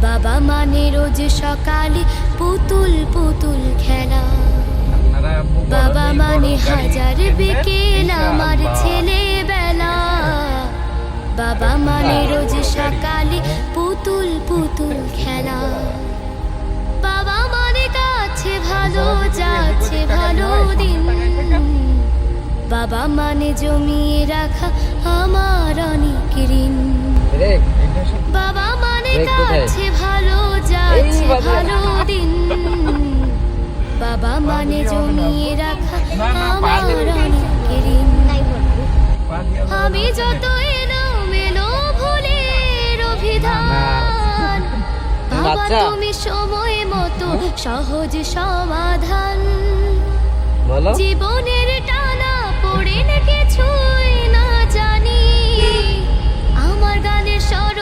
বাবা মানে রোজ সকালে পুতুল পুতুল খেলা, বাবা মানে হাজার বিকেল আমার ছেলেবেলা। বাবা মানে রোজ সকালে পুতুল পুতুল খেলা, বাবা মানে কাছে ভালো যাচ্ছে ভালো দিন, বাবা মানে জমিয়ে রাখা আমার অনেক ঋণ। বাবা মানে কাছে ভালো যাচ্ছে ভালো দিন, বাবা মানে জমিয়ে রাখা আমার অনেক ঋণ। আমি যত এলো মেলো ভুলের অভিধান, বাবা তুমি সময় মতো সহজ সমাধান। জীবনের টানা পড়ে কিছুই না জানি, আমার গানের স্বর